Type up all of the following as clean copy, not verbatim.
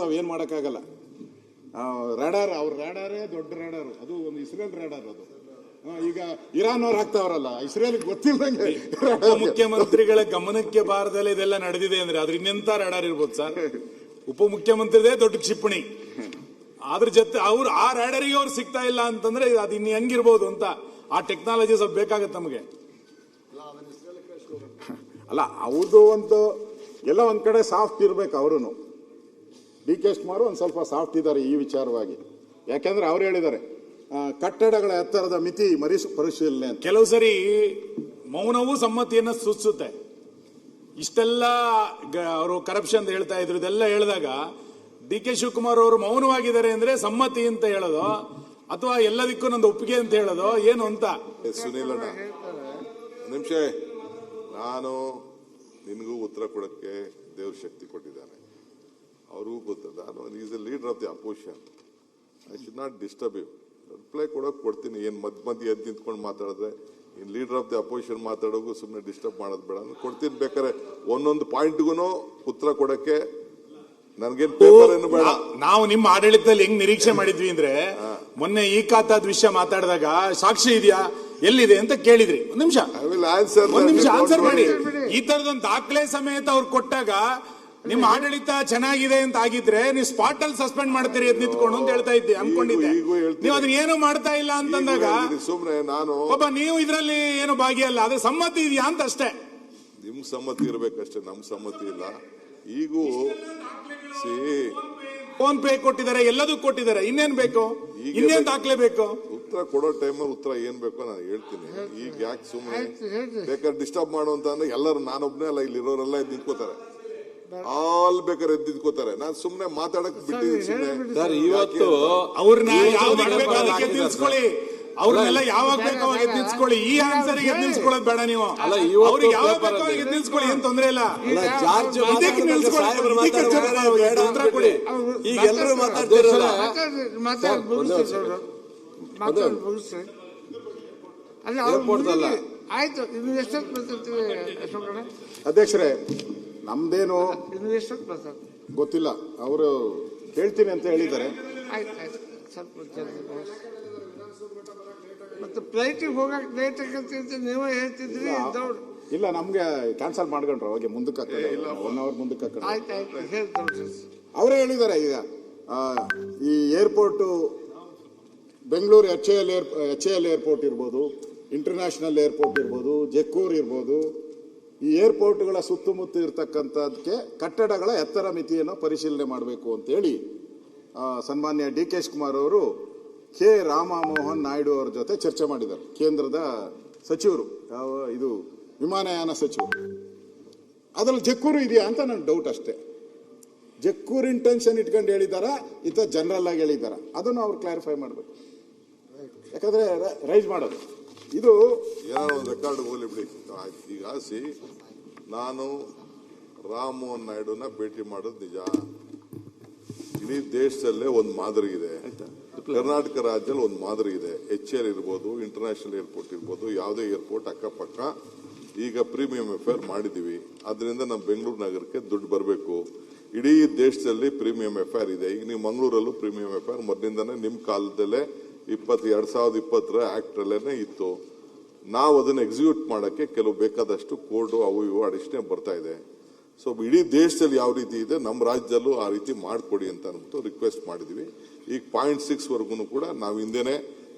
ತಾವು ಏನು ಮಾಡೋಕ್ಕಾಗಲ್ಲ. ರ್ಯಾಡಾರ್, ಅವ್ರ ರ್ಯಾಡಾರೇ ದೊಡ್ಡ ರ್ಯಾಡಾರ್, ಅದು ಒಂದು ಇಸ್ರೇಲ್ ರ್ಯಾಡಾರ್. ಅದು ಈಗ ಇರಾನ್ ಅವ್ರು ಹಾಕ್ತಾವ್ರಲ್ಲ, ಇಸ್ರೇಲ್ಗೆ ಗೊತ್ತಿಲ್ಲದಂಗೆ. ಮುಖ್ಯಮಂತ್ರಿಗಳ ಗಮನಕ್ಕೆ ಬಾರದಲ್ಲೇ ಇದೆಲ್ಲ ನಡೆದಿದೆ ಅಂದ್ರೆ ಅದ್ರ ಇನ್ನೆಂತ ರ್ಯಾಡಾರ್ ಇರ್ಬೋದು ಸರ್? ಉಪಮುಖ್ಯಮಂತ್ರಿದೇ ದೊಡ್ಡ ಕ್ಷಿಪಣಿ, ಅದ್ರ ಜೊತೆ ಅವ್ರು ಆ ರ್ಯಾಡರಿಗೆ ಅವ್ರು ಸಿಗ್ತಾ ಇಲ್ಲ ಅಂತಂದ್ರೆ ಅದು ಇನ್ನು ಹೆಂಗಿರ್ಬೋದು ಅಂತ. ಆ ಟೆಕ್ನಾಲಜಿ ಸ್ವಲ್ಪ ಬೇಕಾಗತ್ತೆ ನಮಗೆ. ಅಲ್ಲ, ಅವ್ರದ್ದು ಒಂದು ಎಲ್ಲ ಒಂದ್ ಕಡೆ ಸಾಫ್ಟ್ ಇರ್ಬೇಕು. ಅವರು ಡಿ ಕೆ ಶಿವಕುಮಾರ್ ಒಂದು ಸ್ವಲ್ಪ ಸಾಫ್ಟ್ ಇದ್ದಾರೆ ಈ ವಿಚಾರವಾಗಿ. ಯಾಕೆಂದ್ರೆ ಅವ್ರು ಹೇಳಿದ್ದಾರೆ ಕಟ್ಟಡಗಳ ಎತ್ತರದ ಮಿತಿ ಪರಿಶೀಲನೆ ಅಂತ. ಕೆಲವು ಸರಿ ಮೌನವೂ ಸಮ್ಮತಿಯನ್ನ ಸೂಚಿಸುತ್ತೆ. ಇಷ್ಟೆಲ್ಲ ಅವರು ಕರಪ್ಷನ್ ಅಂತ ಹೇಳ್ತಾ ಇದ್ರು, ಇದೆಲ್ಲ ಹೇಳಿದಾಗ ಡಿ ಕೆ ಶಿವಕುಮಾರ್ ಅವರು ಮೌನವಾಗಿದ್ದಾರೆ ಅಂದ್ರೆ ಸಮ್ಮತಿ ಅಂತ ಹೇಳೋದು ಅಥವಾ ಎಲ್ಲದಕ್ಕೂ ನಂದು ಒಪ್ಪಿಗೆ ಅಂತ ಹೇಳೋದು ಏನು ಅಂತ. ಸುನೀಲ್ ಅಣ್ಣ, ನಿಮಿಷ, ನಾನು ನಿನಗೂ ಉತ್ತರ ಕೊಡಕ್ಕೆ ದೇವ್ರ ಶಕ್ತಿ ಕೊಟ್ಟಿದ್ದಾನೆ, ಅವ್ರಿಗೂ ಗೊತ್ತದ. ನಾನು is a leader of the opposition, I should not disturb you. Reply ಕೊಡೋಕೆ ಕೊಡ್ತೀನಿ. ಏನು ಮಧ್ಯೆ ಎದ್ದು ನಿಂತ್ಕೊಂಡು ಮಾತಾಡಿದ್ರೆ in leader of the opposition ಮಾತಾಡೋಕು ಸುಮ್ಮನೆ ಡಿಸ್ಟರ್ಬ್ ಮಾಡೋದು ಬೇಡ. ಕೊಡ್ತೀನಿ, ಬೇಕಾದ್ರೆ ಒಂದೊಂದು ಪಾಯಿಂಟ್ಗೂ ಉತ್ತರ ಕೊಡಕ್ಕೆ ನನ್ಗೇನು ಪೇಪರ್ ಏನು ಬೇಡ. ನಾವು ನಿಮ್ಮ ಆಡಳಿತದಲ್ಲಿ ಹೆಂಗ್ ನಿರೀಕ್ಷೆ ಮಾಡಿದ್ವಿ ಅಂದ್ರೆ, ಮೊನ್ನೆ ಈ ಖಾತಾದ ವಿಷಯ ಮಾತಾಡಿದಾಗ ಸಾಕ್ಷಿ ಇದೆಯಾ ಎಲ್ಲಿದೆ ಅಂತ ಕೇಳಿದ್ರಿ. ಒಂದ್ ನಿಮಿಷ ಆನ್ಸರ್ ಮಾಡಿ. ಈ ತರದೊಂದು ದಾಖಲೆ ಸಮೇತ ಅವ್ರು ಕೊಟ್ಟಾಗ ನಿಮ್ಮ ಆಡಳಿತ ಚೆನ್ನಾಗಿದೆ ಅಂತ ಆಗಿದ್ರೆ ನೀವು ಸ್ಪಾಟ್ ಅಲ್ಲಿ ಸಸ್ಪೆಂಡ್ ಮಾಡ್ತೀರಿ ಅದ್ ನಿಂತ್ಕೊಂಡು ಅಂತ ಹೇಳ್ತಾ ಇದ್ದೆ, ಅನ್ಕೊಂಡಿದ್ದೆ. ನೀವು ಅದನ್ನ ಏನು ಮಾಡ್ತಾ ಇಲ್ಲ ಅಂತಂದಾಗ ಸುಮ್ನೆ ನಾನು ಒಬ್ಬ ನೀವು ಇದ್ರಲ್ಲಿ ಏನು ಭಾಗಿಯಲ್ಲ, ಅದ್ರ ಸಮ್ಮತಿ ಇದೆಯಾ ಅಂತ ಅಷ್ಟೇ. ನಿಮ್ ಸಮ್ಮತಿ ಇರ್ಬೇಕಷ್ಟೇ, ನಮ್ ಸಮ್ಮತಿ ಇಲ್ಲ. ಈಗೂ ಫೋನ್ ಪೇ ಕೊಟ್ಟಿದ್ದಾರೆ, ಎಲ್ಲದೂ ಕೊಟ್ಟಿದ್ದಾರೆ, ಇನ್ನೇನ್ ಬೇಕು, ಇನ್ನೇನ್ ದಾಖಲೆ ಬೇಕು? ಉತ್ತರ ಕೊಡೋ ಟೈಮಲ್ಲಿ ಉತ್ತರ ಏನ್ ಬೇಕೋ ನಾನು ಹೇಳ್ತೀನಿ. ಈಗ ಯಾಕೆ ಸುಮ್ಮನೆ ಬೇಕಾದ್ರೆ ಡಿಸ್ಟರ್ಬ್ ಮಾಡುವಂತ ಅಂದ್ರೆ ಎಲ್ಲರೂ, ನಾನೊಬ್ನೇ ಅಲ್ಲ, ಇಲ್ಲಿ ಇರೋರೆಲ್ಲ ಎದ್ದು ನಿಂತ್ಕೋತಾರೆ, ಆಲ್ ಬೇಕಾದ್ರೆ ಎದ್ದು ನಿಂತ್ಕೋತಾರೆ. ನಾನು ಸುಮ್ನೆ ಮಾತಾಡಕ್ ಬಿಟ್ಟಿದ್ದೀನಿ. ಸುಮ್ಮನೆ ಇವತ್ತು ಅವ್ರನ್ನ ನಿಲ್ಸ್ಕೊಳ್ಳಿ, ಅವ್ರನ್ನೆಲ್ಲ ಯಾವಾಗ ಬೇಕೋ ಎದ್ದು ನಿಲ್ಸ್ಕೊಳ್ಳಿ. ಈ ಆನ್ಸರ್ ಎದ್ದು ನಿಲ್ಸ್ಕೊಳ್ಳೋದು ಬೇಡ ನೀವು. ಅವ್ರಿಗೆ ಯಾವಾಗ ಬೇಕೋ ಎದ್ದು ನಿಲ್ಸ್ಕೊಳ್ಳಿ, ಏನ್ ತೊಂದ್ರೆ ಇಲ್ಲ. ಉತ್ತರ ಕೊಡಿ. ಈಗ ಎಲ್ಲರೂ ಮಾತಾಡ್ತಿರಲ್ಲ, ಆಯ್ತು. ಅಧ್ಯಕ್ಷರೇ, ನಮ್ದೇನು ಗೊತ್ತಿಲ್ಲ, ಅವರು ಕೇಳ್ತೀನಿ ಅಂತ ಹೇಳಿದ್ದಾರೆ. ಮತ್ತೆ ಫ್ಲೈಟಿಗೆ ಹೋಗಕ್ಕೆ ಲೇಟ್ ಆಗತ್ತೆ ಅಂತ ನೀವೇ ಹೇಳ್ತಿದ್ರಿ. ಇಲ್ಲ, ನಮ್ಗೆ ಕ್ಯಾನ್ಸಲ್ ಮಾಡ್ಕೊಂಡ್ರು, ಅವಾಗ ಮುಂದಕ್ಕೆ 1 hour ಮುಂದಕ್ಕೆ ಹಾಕೊಂಡ್ರು. ಅವರೇ ಹೇಳಿದ್ದಾರೆ. ಈಗ ಈ ಏರ್ಪೋರ್ಟು ಬೆಂಗಳೂರು HAL ಏರ್ಪೋರ್ಟ್ ಇರ್ಬೋದು, ಇಂಟರ್ನ್ಯಾಷನಲ್ ಏರ್ಪೋರ್ಟ್ ಇರ್ಬೋದು, ಜಕ್ಕೂರ್ ಇರ್ಬೋದು, ಈ ಏರ್ಪೋರ್ಟ್ಗಳ ಸುತ್ತಮುತ್ತ ಇರ್ತಕ್ಕಂಥದಕ್ಕೆ ಕಟ್ಟಡಗಳ ಎತ್ತರ ಮಿತಿಯನ್ನು ಪರಿಶೀಲನೆ ಮಾಡಬೇಕು ಅಂತೇಳಿ ಸನ್ಮಾನ್ಯ ಡಿ ಕೆ ಶಿವಕುಮಾರ್ ಅವರು ಕೆ ರಾಮಮೋಹನ್ ನಾಯ್ಡು ಅವರ ಜೊತೆ ಚರ್ಚೆ ಮಾಡಿದ್ದಾರೆ. ಕೇಂದ್ರದ ಸಚಿವರು, ಇದು ವಿಮಾನಯಾನ ಸಚಿವರು. ಅದ್ರಲ್ಲಿ ಜಕ್ಕೂರು ಇದೆಯಾ ಅಂತ ನನ್ನ ಡೌಟ್ ಅಷ್ಟೇ. ಜಕ್ಕೂರು ಇಂಟೆನ್ಷನ್ ಇಟ್ಕೊಂಡು ಹೇಳಿದಾರ ಇತ ಜನರಲ್ ಆಗಿ ಹೇಳಿದಾರ, ಅದನ್ನು ಅವ್ರು ಕ್ಲಾರಿಫೈ ಮಾಡಬೇಕು. ಯಾಕಂದ್ರೆ ರೈಸ್ ಮಾಡೋದು ಇದು ಏನೋ ಒಂದು ರೆಕಾರ್ಡ್ ಹೋಗ್ಲಿ ಬಿಡಿ. ಈಗ ನಾನು ರಾಮಮೋಹನ್ ನಾಯ್ಡುನ ಭೇಟಿ ಮಾಡೋದು ನಿಜ. ಇಡೀ ದೇಶದಲ್ಲೇ ಒಂದು ಮಾದರಿ ಇದೆ, ಕರ್ನಾಟಕ ರಾಜ್ಯದಲ್ಲಿ ಒಂದು ಮಾದರಿ ಇದೆ. HAL ಇರ್ಬೋದು, ಇಂಟರ್ನ್ಯಾಷನಲ್ ಏರ್ಪೋರ್ಟ್ ಇರ್ಬೋದು, ಯಾವುದೇ ಏರ್ಪೋರ್ಟ್ ಅಕ್ಕಪಕ್ಕ ಈಗ ಪ್ರೀಮಿಯಂ ಎಫೇರ್ ಮಾಡಿದೀವಿ. ಅದರಿಂದ ನಮ್ಮ ಬೆಂಗಳೂರು ನಗರಕ್ಕೆ ದುಡ್ಡು ಬರಬೇಕು. ಇಡೀ ದೇಶದಲ್ಲಿ ಪ್ರೀಮಿಯಂ ಎಫೇರ್ ಇದೆ. ಈಗ ನೀವು ಮಂಗಳೂರಲ್ಲೂ ಪ್ರೀಮಿಯಂ ಎಫೇರ್ ಮೊದಲಿಂದಾನೆ ನಿಮ್ಮ ಕಾಲದಲ್ಲೇ 2020 ಆಕ್ಟ್ ಅಲ್ಲೇನೆ ಇತ್ತು. ನಾವು ಅದನ್ನ ಎಕ್ಸಿಕ್ಯೂಟ್ ಮಾಡಕ್ಕೆ ಕೆಲವು ಬೇಕಾದಷ್ಟು ಕೋಡ್ ಅವು ಇವು ಅಡಿಷನಲ್ ಬರ್ತಾ ಇದೆ. ಸೊ ಇಡೀ ದೇಶದಲ್ಲಿ ಯಾವ ರೀತಿ ಇದೆ, ನಮ್ಮ ರಾಜ್ಯದಲ್ಲೂ ಆ ರೀತಿ ಮಾಡಿಕೊಡಿ ಅಂತ ಅಂದ್ಬಿಟ್ಟು ರಿಕ್ವೆಸ್ಟ್ ಮಾಡಿದ್ವಿ. ಈಗ 0.6 ವರ್ಗು ಕೂಡ ನಾವು ಹಿಂದೆನೆ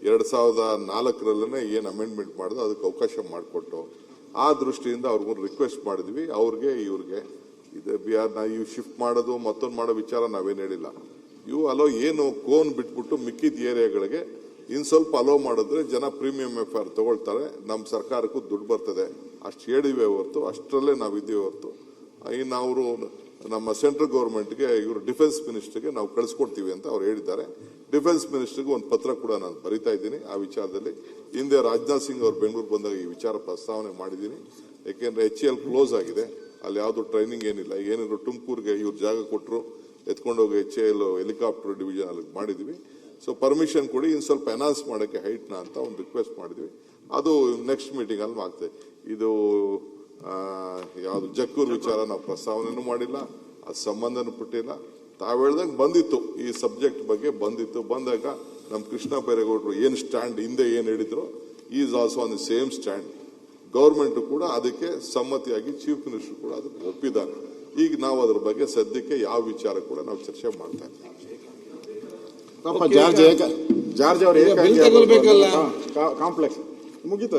2004 ಏನು ಅಮೆಂಡ್ಮೆಂಟ್ ಮಾಡಿದ್ರು ಅದಕ್ಕೆ ಅವಕಾಶ ಮಾಡಿಕೊಟ್ಟು ಆ ದೃಷ್ಟಿಯಿಂದ ಅವ್ರಿಗೂ ರಿಕ್ವೆಸ್ಟ್ ಮಾಡಿದ್ವಿ. ಅವ್ರಿಗೆ ಇವ್ರಿಗೆ ಇವು ಶಿಫ್ಟ್ ಮಾಡೋದು ಮತ್ತೊಂದು ಮಾಡೋ ವಿಚಾರ ನಾವೇನು ಹೇಳಿಲ್ಲ. ಇವು ಅಲೋ ಏನು ಕೋನ್ ಬಿಟ್ಬಿಟ್ಟು ಮಿಕ್ಕಿದ ಏರಿಯಾಗಳಿಗೆ ಇನ್ ಸ್ವಲ್ಪ ಅಲೋ ಮಾಡಿದ್ರೆ ಜನ ಪ್ರೀಮಿಯಂ ಎಫ್ಐಆರ್ ತಗೊಳ್ತಾರೆ, ನಮ್ಮ ಸರ್ಕಾರಕ್ಕೂ ದುಡ್ಡು ಬರ್ತದೆ. ಅಷ್ಟು ಹೇಳಿವೆ ಹೊರತು, ಅಷ್ಟರಲ್ಲೇ ನಾವಿದ್ದೀವಿ ಹೊರತು ಇನ್ನು ಅವರು ನಮ್ಮ ಸೆಂಟ್ರಲ್ ಗೌರ್ಮೆಂಟ್ಗೆ ಇವರು ಡಿಫೆನ್ಸ್ ಮಿನಿಸ್ಟರ್ಗೆ ನಾವು ಕಳಿಸ್ಕೊಡ್ತೀವಿ ಅಂತ ಅವ್ರು ಹೇಳಿದ್ದಾರೆ. ಡಿಫೆನ್ಸ್ ಮಿನಿಸ್ಟರ್ಗೆ ಒಂದು ಪತ್ರ ಕೂಡ ನಾನು ಬರಿತಾ ಇದ್ದೀನಿ ಆ ವಿಚಾರದಲ್ಲಿ. ಹಿಂದೆ ರಾಜನಾಥ್ ಸಿಂಗ್ ಅವರು ಬೆಂಗಳೂರು ಬಂದಾಗ ಈ ವಿಚಾರ ಪ್ರಸ್ತಾವನೆ ಮಾಡಿದ್ದೀನಿ. ಯಾಕೆಂದ್ರೆ HAL ಕ್ಲೋಸ್ ಆಗಿದೆ, ಅಲ್ಲಿ ಯಾವುದು ಟ್ರೈನಿಂಗ್ ಏನಿಲ್ಲ. ಏನಿದ್ರು ತುಮಕೂರಿಗೆ ಇವ್ರು ಜಾಗ ಕೊಟ್ಟರು, ಎತ್ಕೊಂಡೋಗಿ HAL ಹೆಲಿಕಾಪ್ಟರ್ ಡಿವಿಷನ್ ಅಲ್ಲಿ ಮಾಡಿದ್ವಿ. ಸೊ ಪರ್ಮಿಷನ್ ಕೊಡಿ, ಇನ್ನು ಸ್ವಲ್ಪ ಎನ್ಹಾನ್ಸ್ ಮಾಡೋಕ್ಕೆ ಹೈಟ್ನ ಅಂತ ಒಂದು ರಿಕ್ವೆಸ್ಟ್ ಮಾಡಿದ್ವಿ. ಅದು ನೆಕ್ಸ್ಟ್ ಮೀಟಿಂಗ್ ಅಲ್ಲಿ ಆಗ್ತದೆ. ಇದು ಯಾವುದು ಜಕ್ಕೂರ್ ವಿಚಾರ ನಾವು ಪ್ರಸ್ತಾವನೆನೂ ಮಾಡಿಲ್ಲ, ಅದು ಸಂಬಂಧನೂ ಪಟ್ಟಿಲ್ಲ. ತಾವು ಹೇಳ್ದಂಗೆ ಬಂದಿತ್ತು, ಈ ಸಬ್ಜೆಕ್ಟ್ ಬಗ್ಗೆ ಬಂದಿತ್ತು. ಬಂದಾಗ ನಮ್ಮ ಕೃಷ್ಣ ಬೈರೇಗೌಡರು ಏನು ಸ್ಟ್ಯಾಂಡ್ ಹಿಂದೆ ಏನು ಹೇಳಿದ್ರು, is also on the same stand. Government ಕೂಡ ಅದಕ್ಕೆ ಸಮ್ಮತಿಯಾಗಿ ಚೀಫ್ ಮಿನಿಸ್ಟರ್ ಕೂಡ ಅದಕ್ಕೆ ಒಪ್ಪಿದ್ದಾರೆ. ಈಗ ನಾವು ಅದ್ರ ಬಗ್ಗೆ ಸದ್ಯಕ್ಕೆ ಯಾವ ವಿಚಾರ ಕೂಡ ನಾವು ಚರ್ಚೆ ಮಾಡ್ತಾ ಇದ್ದೀವಿ. ಪಾಪ ಜಾರ್ಜ್ ಅವರು ಬಿಲ್ ತಗೊಳ್ಬೇಕಲ್ಲ. ಕಾಂಪ್ಲೆಕ್ಸ್ ಮುಗೀತು.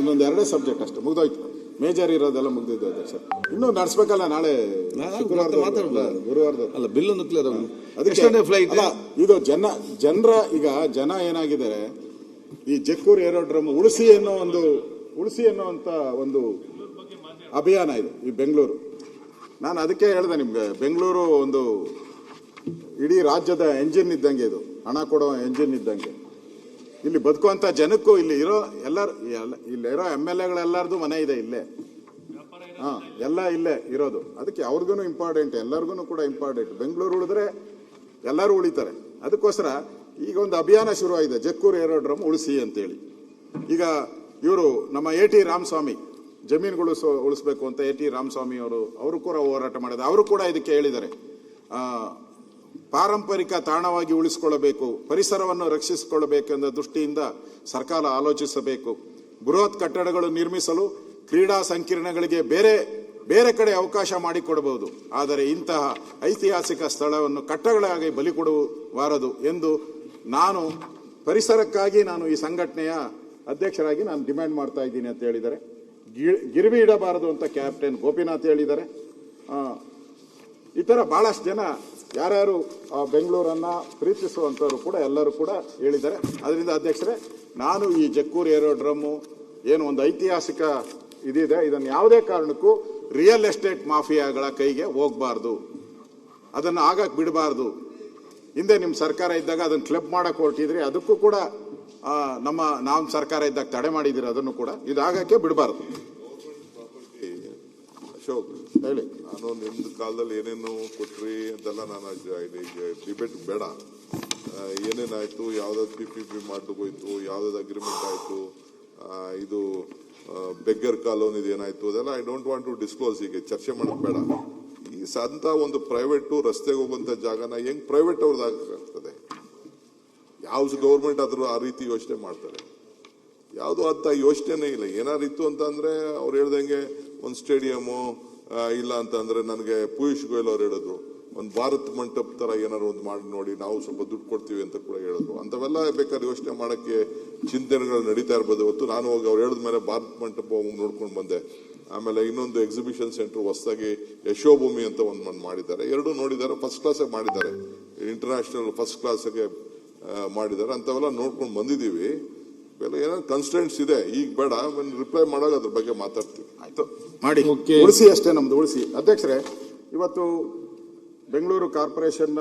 ಇನ್ನೊಂದು ಎರಡೇ ಸಬ್ಜೆಕ್ಟ್ ಅಷ್ಟೇ ಮುಗ್ದೋಯ್ತು. ಮೇಜರ್ ಇರೋದೆಲ್ಲ ಮುಗ್ದಿದ್ದು ಅಧ್ಯಕ್ಷ. ಇನ್ನೂ ನಡೆಸ್ಬೇಕಲ್ಲ, ನಾಳೆ ಗುರುವಾರದ ಅಲ್ಲ ಬಿಲ್ ಒಂದು ಕ್ಲಿಯರ್ ಅದಕ್ಕೆ ಫ್ಲೈಟ್ ಅಲ್ಲ ಇದು. ಈಗ ಜನ ಏನಾಗಿದ್ದಾರೆ, ಈ ಜಕ್ಕೂರು ಏರೋಡ್ರಮ್ ಉಳಿಸಿ ಅನ್ನೋಂತ ಒಂದು ಅಭಿಯಾನ ಇದು ಈ ಬೆಂಗಳೂರು. ನಾನು ಅದಕ್ಕೆ ಹೇಳಿದೆ ನಿಮ್ಗೆ, ಬೆಂಗಳೂರು ಒಂದು ಇಡೀ ರಾಜ್ಯದ ಎಂಜಿನ್ ಇದ್ದಂಗೆ, ಇದು ಹಣ ಕೊಡೋ ಎಂಜಿನ್ ಇದ್ದಂಗೆ. ಇಲ್ಲಿ ಬದುಕುವಂತ ಜನಕ್ಕೂ ಇಲ್ಲಿರೋ MLAಗಳೆಲ್ಲರದು ಮನೆ ಇದೆ ಇಲ್ಲೇ. ಎಲ್ಲ ಇಲ್ಲೇ ಇರೋದು. ಅದಕ್ಕೆ ಅವ್ರಿಗೂ ಇಂಪಾರ್ಟೆಂಟ್, ಎಲ್ಲರಿಗೂ ಕೂಡ ಇಂಪಾರ್ಟೆಂಟ್. ಬೆಂಗಳೂರು ಉಳಿದ್ರೆ ಎಲ್ಲರೂ ಉಳಿತಾರೆ. ಅದಕ್ಕೋಸ್ಕರ ಈಗ ಒಂದು ಅಭಿಯಾನ ಶುರುವಾಗಿದೆ, ಜಕ್ಕೂರು ಏರೋಡ್ರಮ್ ಉಳಿಸಿ ಅಂತೇಳಿ. ಈಗ ಇವರು ನಮ್ಮ AT ರಾಮಸ್ವಾಮಿ ಜಮೀನುಗಳು ಉಳಿಸ್ಬೇಕು ಅಂತ AT ರಾಮಸ್ವಾಮಿ ಅವರು ಕೂಡ ಹೋರಾಟ ಮಾಡಿದ್ದಾರೆ. ಅವರು ಕೂಡ ಇದಕ್ಕೆ ಹೇಳಿದ್ದಾರೆ, ಪಾರಂಪರಿಕ ತಾಣವಾಗಿ ಉಳಿಸಿಕೊಳ್ಳಬೇಕು, ಪರಿಸರವನ್ನು ರಕ್ಷಿಸಿಕೊಳ್ಳಬೇಕೆಂಬ ದೃಷ್ಟಿಯಿಂದ ಸರ್ಕಾರ ಆಲೋಚಿಸಬೇಕು. ಬೃಹತ್ ಕಟ್ಟಡಗಳು ನಿರ್ಮಿಸಲು ಕ್ರೀಡಾ ಸಂಕೀರ್ಣಗಳಿಗೆ ಬೇರೆ ಕಡೆ ಅವಕಾಶ ಮಾಡಿಕೊಡಬಹುದು, ಆದರೆ ಇಂತಹ ಐತಿಹಾಸಿಕ ಸ್ಥಳವನ್ನು ಕಟ್ಟಡಗಳಾಗಿ ಬಲಿ ಕೊಡಬಾರದು ಎಂದು ಪರಿಸರಕ್ಕಾಗಿ ನಾನು ಈ ಸಂಘಟನೆಯ ಅಧ್ಯಕ್ಷರಾಗಿ ನಾನು ಡಿಮ್ಯಾಂಡ್ ಮಾಡ್ತಾ ಇದ್ದೀನಿ ಅಂತ ಹೇಳಿದ್ದಾರೆ. ಗಿರ್ವಿ ಇಡಬಾರದು ಅಂತ ಕ್ಯಾಪ್ಟನ್ ಗೋಪಿನಾಥ್ ಹೇಳಿದ್ದಾರೆ. ಈ ತರ ಬಹಳಷ್ಟು ಜನ ಯಾರ್ಯಾರು ಬೆಂಗಳೂರನ್ನ ಪ್ರೀತಿಸುವಂತವರು ಕೂಡ ಎಲ್ಲರೂ ಕೂಡ ಹೇಳಿದ್ದಾರೆ. ಅದರಿಂದ ಅಧ್ಯಕ್ಷರೇ, ನಾನು ಈ ಜಕ್ಕೂರು ಏರೋಡ್ರಮ್ಮು ಏನು ಒಂದು ಐತಿಹಾಸಿಕ ಇದಿದೆ, ಇದನ್ನು ಯಾವುದೇ ಕಾರಣಕ್ಕೂ ರಿಯಲ್ ಎಸ್ಟೇಟ್ ಮಾಫಿಯಾಗಳ ಕೈಗೆ ಹೋಗಬಾರ್ದು, ಅದನ್ನು ಆಗಕ್ಕೆ ಬಿಡಬಾರ್ದು. ಹಿಂದೆ ನಿಮ್ಮ ಸರ್ಕಾರ ಇದ್ದಾಗ ಅದನ್ನು ಕ್ಲಬ್ ಮಾಡಕ್ಕೆ ಹೊರಟಿದ್ರಿ, ಅದಕ್ಕೂ ಕೂಡ ನಮ್ಮ ಸರ್ಕಾರ ಇದ್ದಾಗ ತಡೆ ಮಾಡಿದಿರಿ, ಅದನ್ನು ಕೂಡ ಇದಾಗಕ್ಕೆ ಬಿಡಬಾರ್ದು. ಅಶೋಕ್ ಹೇಳಿ, ನಾನು ನಿಮ್ದು ಕಾಲದಲ್ಲಿ ಏನೇನು ಕೊಟ್ರಿ ಅಂತೆಲ್ಲ ನಾನು ಡಿಬೇಟ್ ಬೇಡ. ಏನೇನಾಯ್ತು, ಯಾವ್ದಾದ್ರು PPP ಹೋಯ್ತು, ಯಾವ್ದಾದ್ರು ಅಗ್ರಿಮೆಂಟ್ ಆಯ್ತು, ಇದು ಬೆಗ್ಗರ್ ಕಾಲೋನಿ ಏನಾಯ್ತು, ಅದೆಲ್ಲ I don't want to disclose. ಈಗ ಚರ್ಚೆ ಮಾಡಕ್ ಬೇಡ. ಈ ಸಂತ ಒಂದು ಪ್ರೈವೇಟ್ ರಸ್ತೆಗೆ ಹೋಗುವಂತ ಜಾಗನ ಹೆಂಗ್ ಪ್ರೈವೇಟ್ ಅವ್ರದ್ದಾಗ್ತದೆ? ಯಾವ ಗೌರ್ಮೆಂಟ್ ಆದ್ರೂ ಆ ರೀತಿ ಯೋಚನೆ ಮಾಡ್ತಾರೆ? ಯಾವುದು ಅಂತ ಯೋಚನೆ ಇಲ್ಲ. ಏನಾರು ಇತ್ತು ಅಂತ ಅಂದ್ರೆ ಅವ್ರು ಹೇಳ್ದಂಗೆ ಒಂದು ಸ್ಟೇಡಿಯಮು ಇಲ್ಲ ಅಂತಂದ್ರೆ, ನನಗೆ ಪೀಯೂಷ್ ಗೋಯಲ್ ಅವ್ರು ಹೇಳಿದ್ರು ಒಂದು ಭಾರತ್ ಮಂಟಪ ತರ ಏನಾರು ಒಂದು ಮಾಡಿ ನೋಡಿ, ನಾವು ಸ್ವಲ್ಪ ದುಡ್ಡು ಕೊಡ್ತೀವಿ ಅಂತ ಕೂಡ ಹೇಳಿದ್ರು. ಅಂತವೆಲ್ಲ ಬೇಕಾದ್ರೆ ಯೋಚನೆ ಮಾಡಕ್ಕೆ ಚಿಂತನೆಗಳು ನಡೀತಾ ಇರ್ಬೋದು. ಇವತ್ತು ನಾನು ಹೋಗಿ ಅವ್ರು ಹೇಳಿದ ಮೇಲೆ ಭಾರತ್ ಮಂಟಪ ನೋಡ್ಕೊಂಡು ಬಂದೆ. ಆಮೇಲೆ ಇನ್ನೊಂದು ಎಕ್ಸಿಬಿಷನ್ ಸೆಂಟರ್ ಹೊಸದಾಗಿ ಯಶೋಭೂಮಿ ಅಂತ ಒಂದು ಮಾಡಿದ್ದಾರೆ. ಎರಡು ನೋಡಿದ್ದಾರೆ, ಫಸ್ಟ್ ಕ್ಲಾಸ್ ಮಾಡಿದ್ದಾರೆ, ಇಂಟರ್ನ್ಯಾಷನಲ್ ಫಸ್ಟ್ ಕ್ಲಾಸ್ಗೆ ಮಾಡಿದ್ದಾರೆ. ಅಂತವೆಲ್ಲ ನೋಡ್ಕೊಂಡು ಬಂದಿದ್ದೀವಿ. ಏನಾದ್ರು ಕನ್ಸ್ಟೆಂಟ್ಸ್ ಇದೆ, ಈಗ ಬೇಡ, ರಿಪ್ಲೈ ಮಾಡಾಗ ಅದ್ರ ಬಗ್ಗೆ ಮಾತಾಡ್ತೀವಿ. ಆಯ್ತು ಮಾಡಿ, ಉಳಿಸಿ ಅಷ್ಟೇ, ನಮ್ದು ಉಳಿಸಿ. ಅಧ್ಯಕ್ಷರೇ, ಇವತ್ತು ಬೆಂಗಳೂರು ಕಾರ್ಪೊರೇಷನ್